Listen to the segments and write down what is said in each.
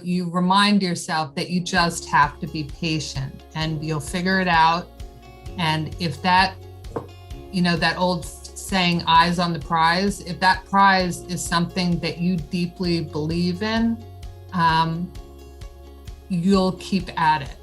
You remind yourself that you just have to be patient and you'll figure it out. And if that, that old saying, eyes on the prize, if that prize is something that you deeply believe in, you'll keep at it.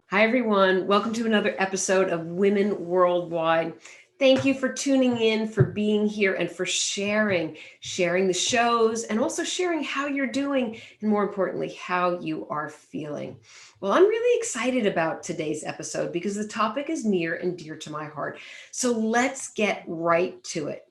Hi, everyone. Welcome to another episode of Women Worldwide. Thank you for tuning in, for being here, and for sharing the shows, and also sharing how you're doing, and more importantly, how you are feeling. Well, I'm really excited about today's episode because the topic is near and dear to my heart. So let's get right to it.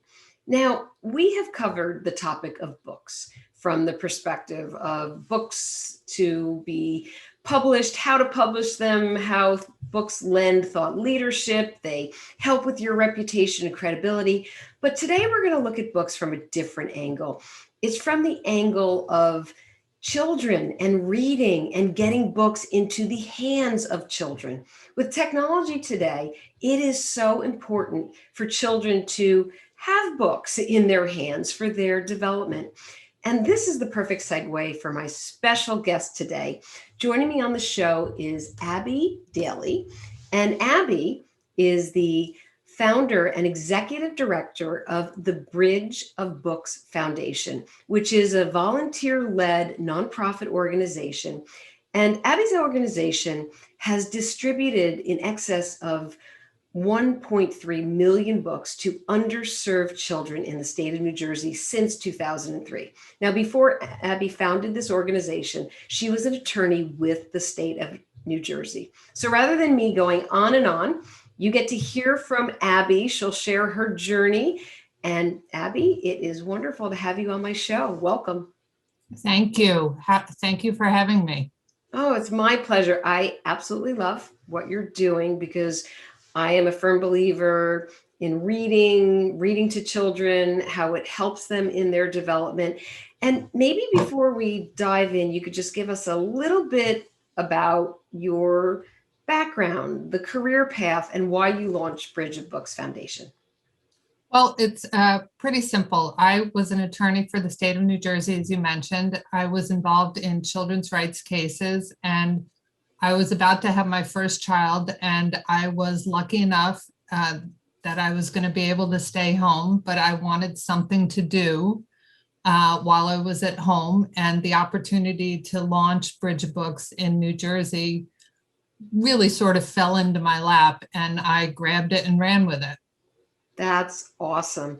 Now, we have covered the topic of books from the perspective of books to be published, how to publish them, how books lend thought leadership, they help with your reputation and credibility. But today we're going to look at books from a different angle. It's from the angle of children and reading and getting books into the hands of children. With technology today, it is so important for children to have books in their hands for their development. And this is the perfect segue for my special guest today. Joining me on the show is Daly. And Abby is the founder and executive director of the Bridge of Books Foundation, which is a volunteer-led nonprofit organization. And Abby's organization has distributed in excess of 1.3 million books to underserved children in the state of New Jersey since 2003. Now, before Abby founded this organization, she was an attorney with the state of New Jersey. So rather than me going on and on, you get to hear from Abby. She'll share her journey. And Abby, it is wonderful to have you on my show. Welcome. Thank you. Thank you for having me. Oh, it's my pleasure. I absolutely love what you're doing because I am a firm believer in reading to children, how it helps them in their development. And maybe before we dive in, you could just give us a little bit about your background, the career path, and why you launched Bridge of Books Foundation. Well, it's pretty simple. I was an attorney for the state of New Jersey, as you mentioned. I was involved in children's rights cases, and I was about to have my first child, and I was lucky enough that I was going to be able to stay home, but I wanted something to do while I was at home. And the opportunity to launch Bridge of Books in New Jersey really sort of fell into my lap, and I grabbed it and ran with it. That's awesome.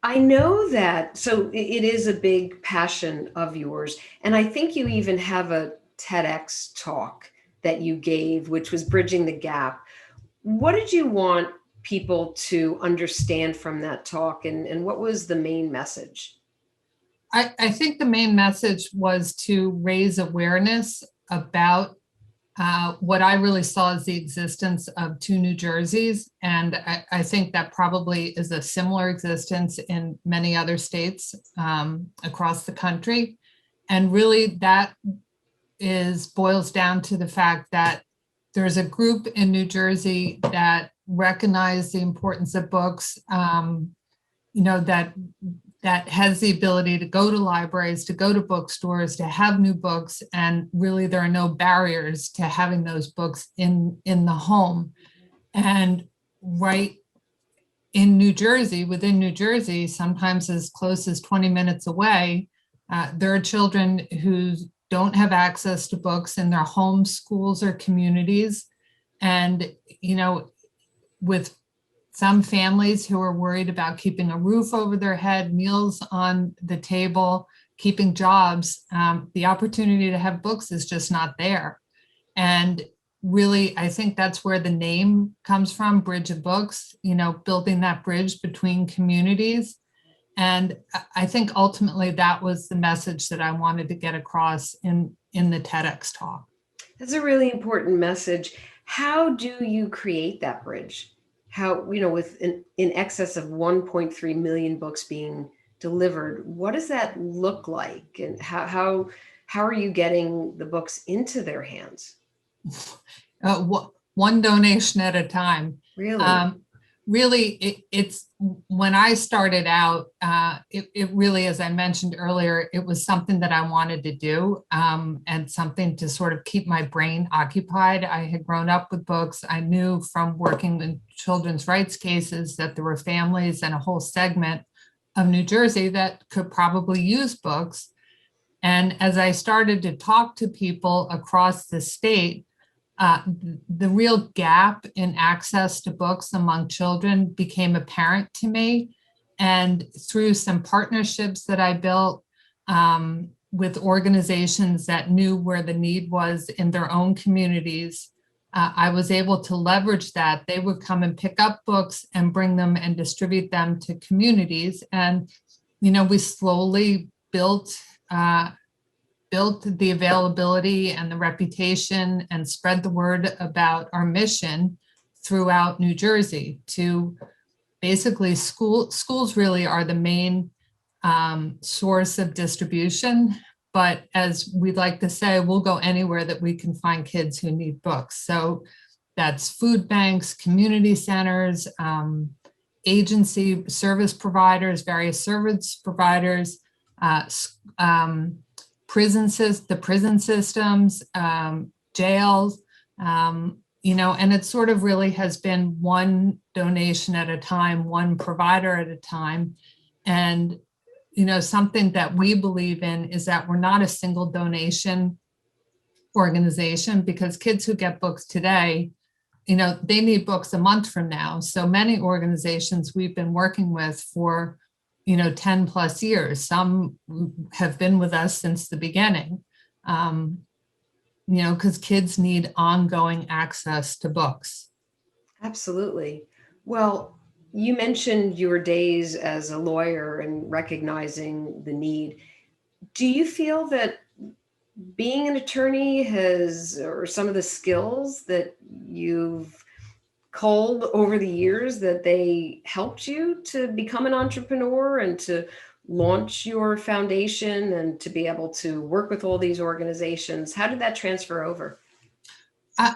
I know that, so it is a big passion of yours. And I think you even have a TEDx talk that you gave, which was Bridging the Gap. What did you want people to understand from that talk, and what was the main message? I think the main message was to raise awareness about what I really saw as the existence of two New Jerseys. And I think that probably is a similar existence in many other states across the country. And really that boils down to the fact that there's a group in New Jersey that recognize the importance of books, that has the ability to go to libraries, to go to bookstores, to have new books, and really there are no barriers to having those books in the home. And right in New Jersey, within New Jersey, sometimes as close as 20 minutes away, there are children who don't have access to books in their home schools or communities. And, with some families who are worried about keeping a roof over their head, meals on the table, keeping jobs, the opportunity to have books is just not there. And really, I think that's where the name comes from, Bridge of Books, building that bridge between communities. And I think ultimately that was the message that I wanted to get across in the TEDx talk. That's a really important message. How do you create that bridge? How, with in excess of 1.3 million books being delivered. What does that look like? And how are you getting the books into their hands? One donation at a time. Really? Really, it's when I started out, it really, as I mentioned earlier, it was something that I wanted to do, and something to sort of keep my brain occupied. I had grown up with books. I knew from working in children's rights cases that there were families and a whole segment of New Jersey that could probably use books. And as I started to talk to people across the state, the real gap in access to books among children became apparent to me. And through some partnerships that I built with organizations that knew where the need was in their own communities, I was able to leverage that. They would come and pick up books and bring them and distribute them to communities. And, we slowly built the availability and the reputation and spread the word about our mission throughout New Jersey to basically schools really are the main source of distribution. But as we'd like to say, we'll go anywhere that we can find kids who need books. So that's food banks, community centers, agency service providers, various service providers, the prison systems, jails, and it sort of really has been one donation at a time, one provider at a time. And, something that we believe in is that we're not a single donation organization, because kids who get books today, they need books a month from now. So many organizations we've been working with for 10 plus years. Some have been with us since the beginning, because kids need ongoing access to books. Absolutely. Well, you mentioned your days as a lawyer and recognizing the need. Do you feel that being an attorney or some of the skills that you've culled over the years, that they helped you to become an entrepreneur and to launch your foundation and to be able to work with all these organizations? How did that transfer over? I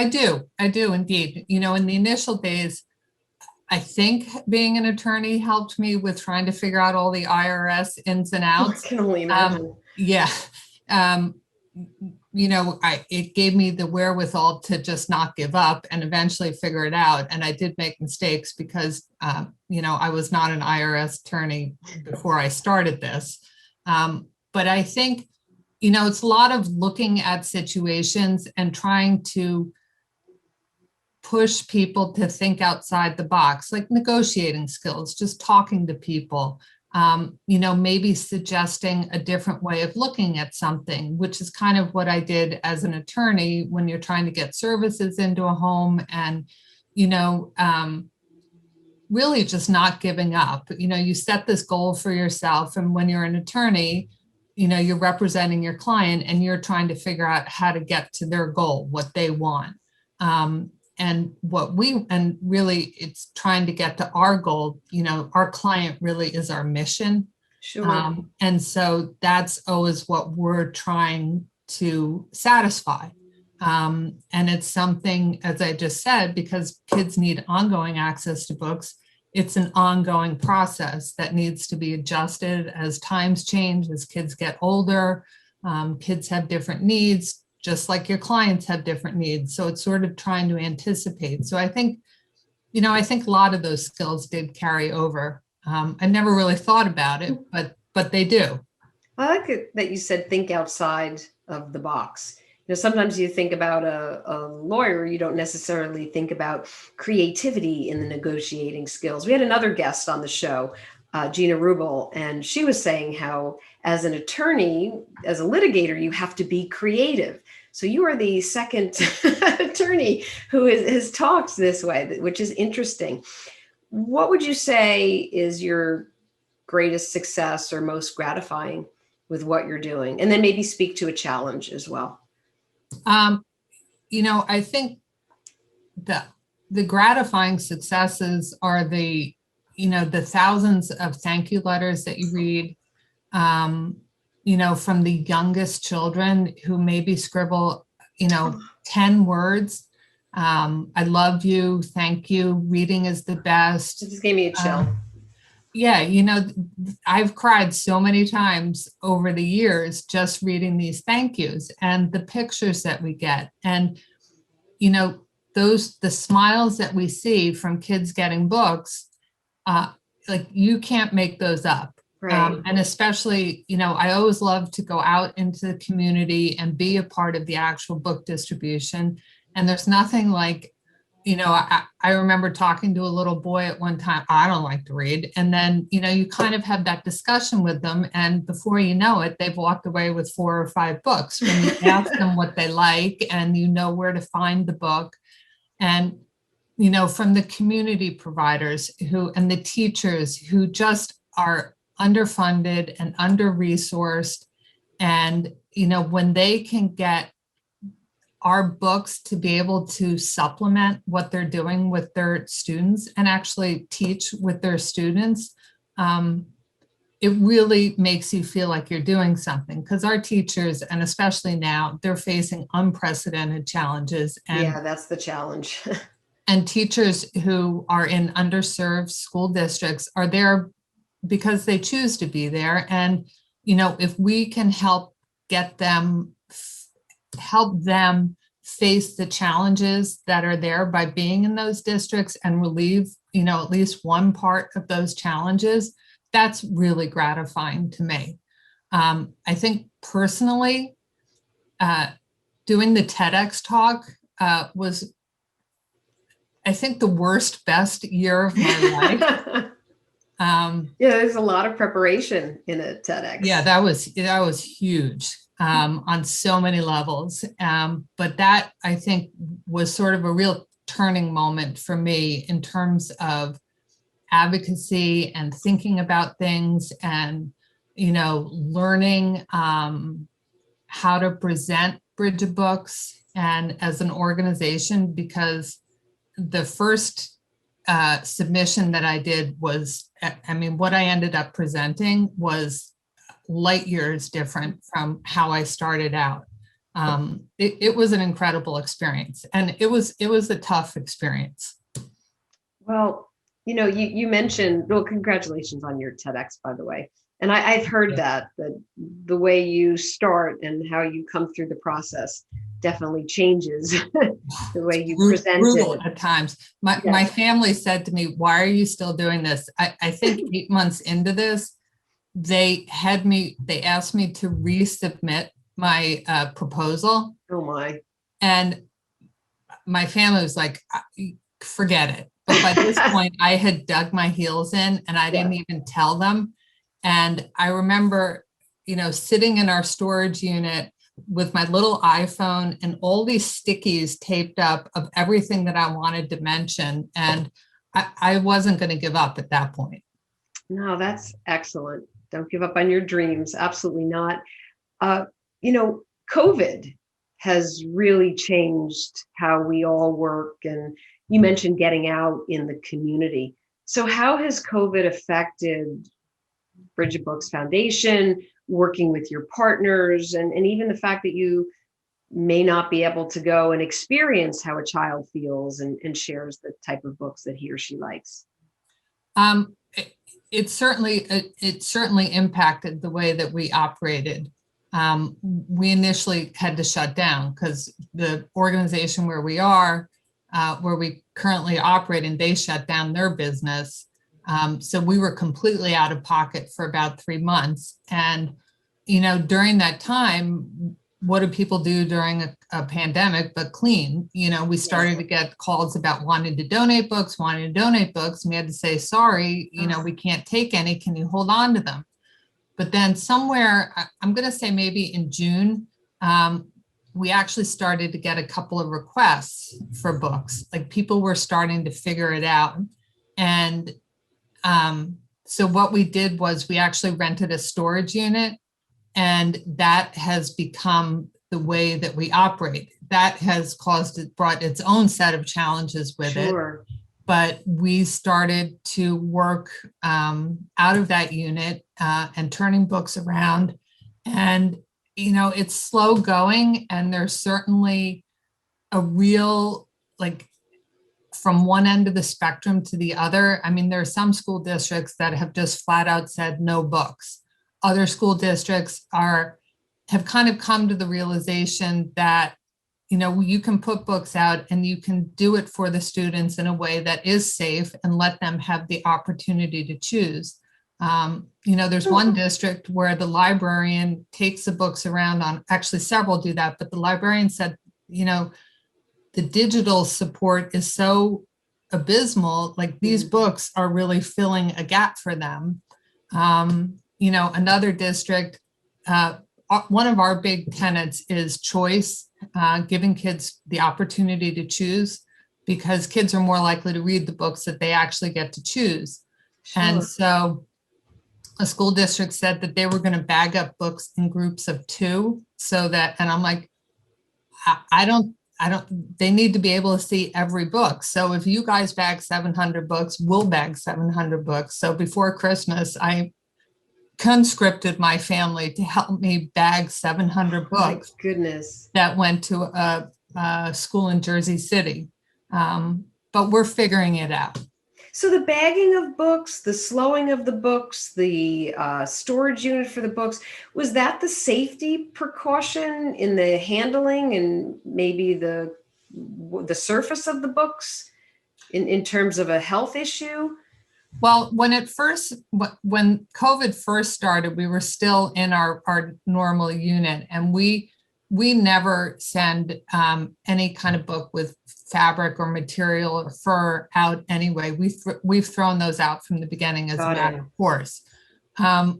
do indeed. In the initial days, I think being an attorney helped me with trying to figure out all the IRS ins and outs. I can only imagine. Yeah. It gave me the wherewithal to just not give up and eventually figure it out. And I did make mistakes because, I was not an IRS attorney before I started this. But I think, it's a lot of looking at situations and trying to push people to think outside the box, like negotiating skills, just talking to people, maybe suggesting a different way of looking at something, which is kind of what I did as an attorney when you're trying to get services into a home and, really just not giving up. You set this goal for yourself. And when you're an attorney, you're representing your client and you're trying to figure out how to get to their goal, what they want. And really it's trying to get to our goal. Our client really is our mission. Sure. And so that's always what we're trying to satisfy. And it's something, as I just said, because kids need ongoing access to books, it's an ongoing process that needs to be adjusted as times change, as kids get older. Kids have different needs, just like your clients have different needs. So it's sort of trying to anticipate. So I think a lot of those skills did carry over. I never really thought about it, but they do. I like it that you said think outside of the box. Sometimes you think about a lawyer, you don't necessarily think about creativity in the negotiating skills. We had another guest on the show, Gina Rubel, and she was saying how as an attorney, as a litigator, you have to be creative. So you are the second attorney who has talked this way, which is interesting. What would you say is your greatest success or most gratifying with what you're doing? And then maybe speak to a challenge as well. I think the gratifying successes are the the thousands of thank you letters that you read, from the youngest children who maybe scribble, 10 words. I love you. Thank you. Reading is the best. It just gave me a chill. Yeah. I've cried so many times over the years just reading these thank yous and the pictures that we get. And, the smiles that we see from kids getting books, like you can't make those up. Right. And especially, I always love to go out into the community and be a part of the actual book distribution. And there's nothing like, I remember talking to a little boy at one time, I don't like to read. And then, you kind of have that discussion with them. And before you know it, they've walked away with 4 or 5 books when you ask them what they like and where to find the book. And, from the community providers and the teachers who just are underfunded and under-resourced. And, when they can get our books to be able to supplement what they're doing with their students and actually teach with their students, it really makes you feel like you're doing something, because our teachers, and especially now, they're facing unprecedented challenges. And yeah, that's the challenge. and teachers who are in underserved school districts are there because they choose to be there. And, if we can help them face the challenges that are there by being in those districts and relieve, at least one part of those challenges, that's really gratifying to me. I think personally, doing the TEDx talk was, I think, the best year of my life. Yeah, there's a lot of preparation in a TEDx. Yeah, that was huge on so many levels. But that, I think, was sort of a real turning moment for me in terms of advocacy and thinking about things and, learning how to present Bridget Books and as an organization, because the first submission that I did was, what I ended up presenting was light years different from how I started out. It was an incredible experience, and it was a tough experience. Well, you mentioned, well, congratulations on your TEDx, by the way. And I've heard that the way you start and how you come through the process definitely changes the way you present it. At times. My family said to me, why are you still doing this? I think 8 months into this, they asked me to resubmit my proposal. Oh my. And my family was like, forget it. But by this point, I had dug my heels in and I didn't even tell them. And I remember, sitting in our storage unit with my little iPhone and all these stickies taped up of everything that I wanted to mention. And I wasn't going to give up at that point. No, that's excellent. Don't give up on your dreams. Absolutely not. COVID has really changed how we all work. And you mentioned getting out in the community. So how has COVID affected Bridget Books Foundation, working with your partners, and even the fact that you may not be able to go and experience how a child feels and shares the type of books that he or she likes? It certainly impacted the way that we operated. We initially had to shut down because the organization where we currently operate in, they shut down their business. So we were completely out of pocket for about 3 months. And, during that time, what do people do during a pandemic but clean? We started to get calls about wanting to donate books. And we had to say, sorry, we can't take any. Can you hold on to them? But then somewhere, I'm going to say maybe in June, we actually started to get a couple of requests for books. Like people were starting to figure it out. And so what we did was we actually rented a storage unit, and that has become the way that we operate. That has brought its own set of challenges with it. but we started to work out of that unit and turning books around. And, it's slow going, and there's certainly a real, like, from one end of the spectrum to the other. I mean, there are some school districts that have just flat out said no books. Other school districts have kind of come to the realization that, you can put books out and you can do it for the students in a way that is safe and let them have the opportunity to choose. There's one district where the librarian takes the books around on, actually several do that, but the librarian said, the digital support is so abysmal, like these books are really filling a gap for them. Another district, one of our big tenets is choice, giving kids the opportunity to choose, because kids are more likely to read the books that they actually get to choose. Sure. And so a school district said that they were going to bag up books in groups of 2 so that, and I'm like, I don't, they need to be able to see every book. So if you guys bag 700 books, we'll bag 700 books. So before Christmas, I conscripted my family to help me bag 700 books. My goodness. That went to a school in Jersey City. But we're figuring it out. So the bagging of books, the slowing of the books, the storage unit for the books, was that the safety precaution in the handling and maybe the surface of the books in terms of a health issue? Well, when COVID first started, we were still in our normal unit, and we never send any kind of book with fabric or material or fur out anyway. We've thrown those out from the beginning as a matter of course.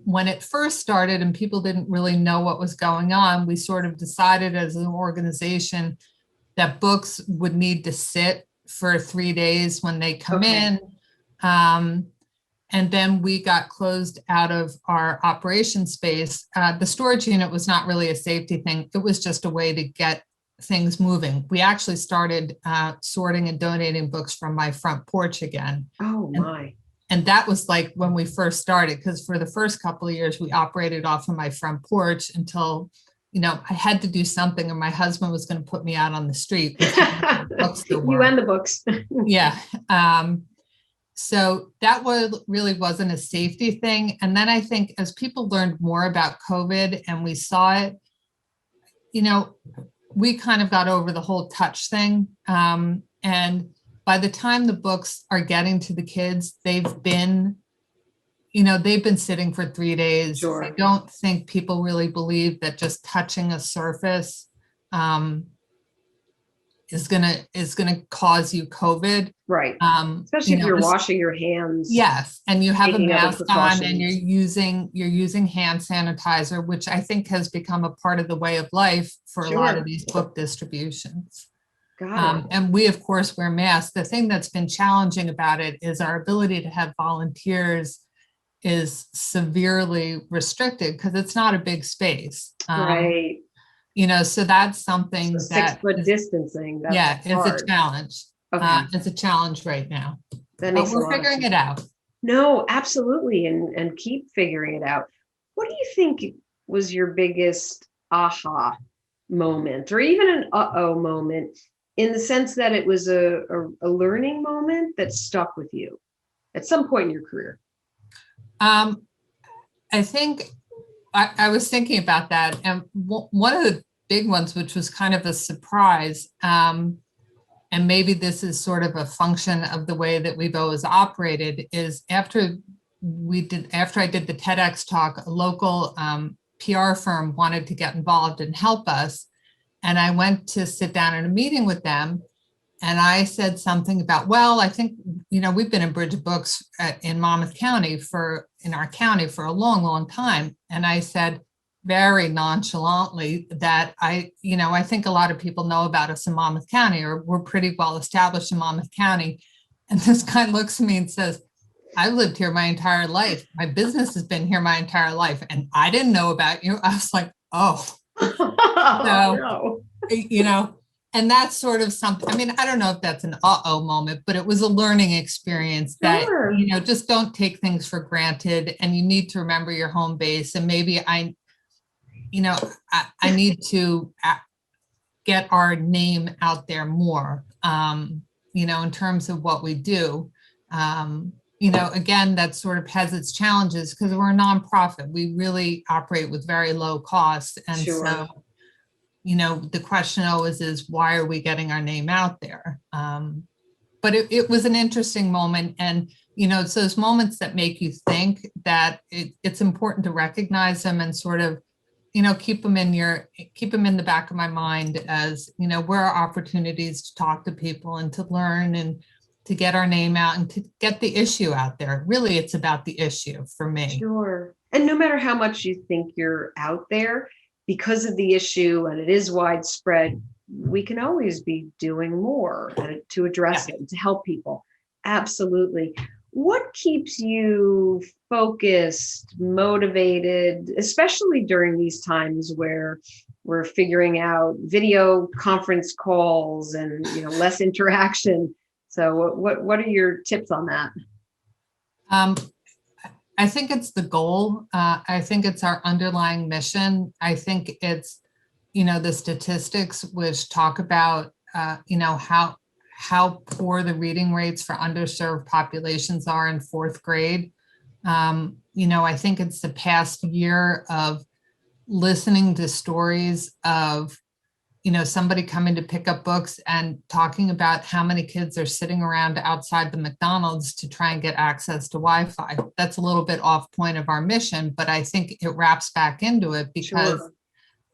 When it first started and people didn't really know what was going on, we sort of decided as an organization that books would need to sit for 3 days when they come in. And then we got closed out of our operation space. The storage unit was not really a safety thing. It was just a way to get things moving. We actually started sorting and donating books from my front porch again. Oh my. And that was like when we first started, because for the first couple of years, we operated off of my front porch until, I had to do something, or my husband was going to put me out on the street. You and the books. Yeah. So that really wasn't a safety thing. And then I think as people learned more about COVID and we saw it, we kind of got over the whole touch thing. And by the time the books are getting to the kids, they've been sitting for 3 days. Sure. I don't think people really believe that just touching a surface is gonna cause you COVID. Right. Especially if you're washing your hands. Yes. And you have a mask on and you're using hand sanitizer, which I think has become a part of the way of life for a lot of these book distributions. Got it. And we, of course, wear masks. The thing that's been challenging about it is our ability to have volunteers is severely restricted because it's not a big space. Right. So that's something so 6 foot distancing. That's it's a challenge. Okay. It's a challenge right now. That makes but we're figuring it out. No, absolutely. And keep figuring it out. What do you think was your biggest aha moment, or even an uh-oh moment, in the sense that it was a learning moment that stuck with you at some point in your career? I think I was thinking about that. And one of the big ones, which was kind of a surprise, and maybe this is sort of a function of the way that we've always operated, is after I did the TEDx talk, a local PR firm wanted to get involved and help us. And I went to sit down in a meeting with them. And I said something about, well, I think, we've been in Bridge Books in Monmouth County in our county for a long, long time. And I said very nonchalantly that I think a lot of people know about us in Monmouth County, or we're pretty well established in Monmouth County. And this guy looks at me and says, I've lived here my entire life. My business has been here my entire life. And I didn't know about you. I was like, oh. So, no. and that's sort of something, I mean, I don't know if that's an uh-oh moment, but it was a learning experience that, Sure. just don't take things for granted, and you need to remember your home base. And maybe I need to get our name out there more, in terms of what we do. Again, that sort of has its challenges because we're a nonprofit. We really operate with very low costs. And Sure. so, the question always is, why are we getting our name out there? But it was an interesting moment. And, it's those moments that make you think that it's important to recognize them and sort of, keep them in the back of my mind as, where are opportunities to talk to people and to learn and to get our name out and to get the issue out there. Really, it's about the issue for me. Sure. And no matter how much you think you're out there, because of the issue and it is widespread, we can always be doing more to address it and to help people. Absolutely. What keeps you focused, motivated, especially during these times where we're figuring out video conference calls and less interaction? So what are your tips on that? Um, I think it's the goal. I think it's our underlying mission. I think it's, the statistics which talk about, how poor the reading rates for underserved populations are in fourth grade. I think it's the past year of listening to stories of, somebody coming to pick up books and talking about how many kids are sitting around outside the McDonald's to try and get access to Wi-Fi. That's a little bit off point of our mission, but I think it wraps back into it because Sure.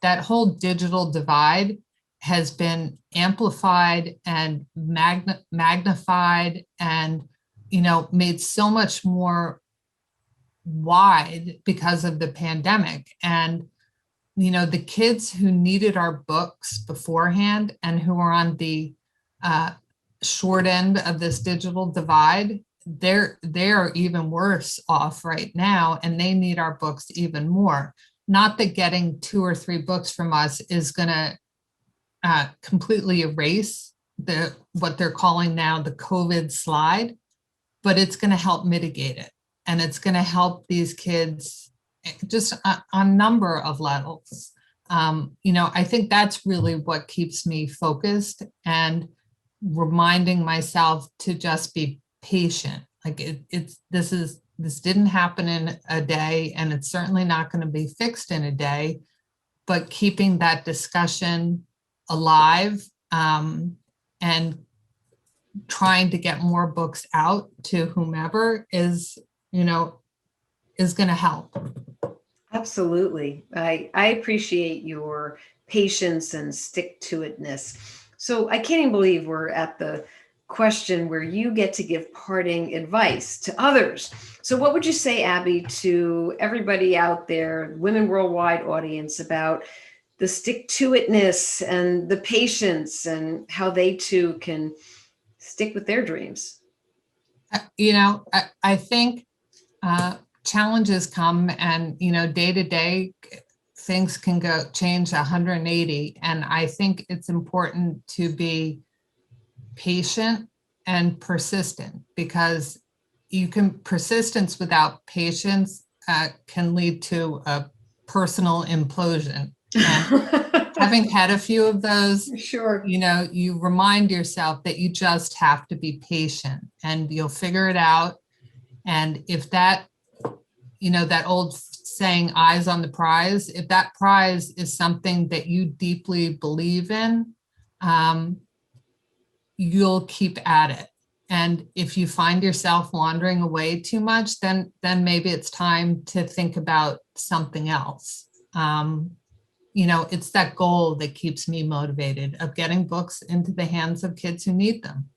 that whole digital divide has been amplified and magnified and, made so much more wide because of the pandemic. And the kids who needed our books beforehand and who are on the short end of this digital divide, they're even worse off right now, and they need our books even more. Not that getting 2 or 3 books from us is going to completely erase what they're calling now the COVID slide, but it's going to help mitigate it, and it's going to help these kids just on a number of levels. I think that's really what keeps me focused and reminding myself to just be patient. Like this didn't happen in a day, and it's certainly not going to be fixed in a day, but keeping that discussion alive, and trying to get more books out to whomever is going to help. Absolutely. I appreciate your patience and stick-to-itness. So I can't even believe we're at the question where you get to give parting advice to others. So what would you say, Abby, to everybody out there, Women Worldwide audience, about the stick-to-itness and the patience and how they too can stick with their dreams? I think challenges come, and day to day things can change 180, and I think it's important to be patient and persistent, because persistence without patience can lead to a personal implosion. And having had a few of those, Sure. you remind yourself that you just have to be patient and you'll figure it out. And if that old saying, eyes on the prize, if that prize is something that you deeply believe in, you'll keep at it. And if you find yourself wandering away too much, then maybe it's time to think about something else. It's that goal that keeps me motivated, of getting books into the hands of kids who need them.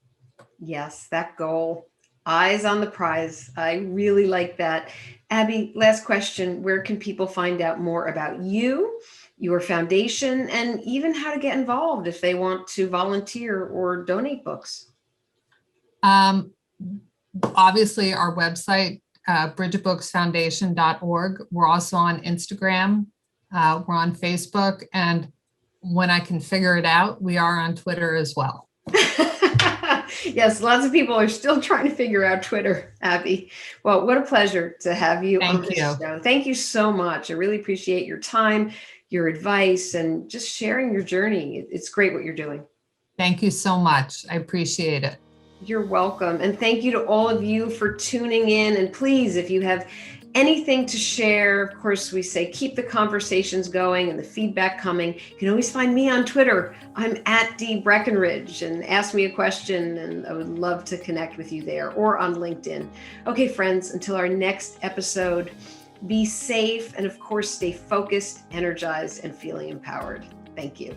Yes, that goal. Eyes on the prize. I really like that. Abby, last question. Where can people find out more about you, your foundation, and even how to get involved if they want to volunteer or donate books? Obviously, our website, bridgetbooksfoundation.org. We're also on Instagram. We're on Facebook. And when I can figure it out, we are on Twitter as well. Yes, lots of people are still trying to figure out Twitter, Abby. Well, what a pleasure to have you on this show. Thank you so much. I really appreciate your time, your advice, and just sharing your journey. It's great what you're doing. Thank you so much. I appreciate it. You're welcome. And thank you to all of you for tuning in. And please, if you have anything to share, of course, we say keep the conversations going and the feedback coming. You can always find me on Twitter. I'm at D Breckenridge, and ask me a question, and I would love to connect with you there, or on LinkedIn. Okay, friends, until our next episode, be safe and, of course, stay focused, energized, and feeling empowered. Thank you.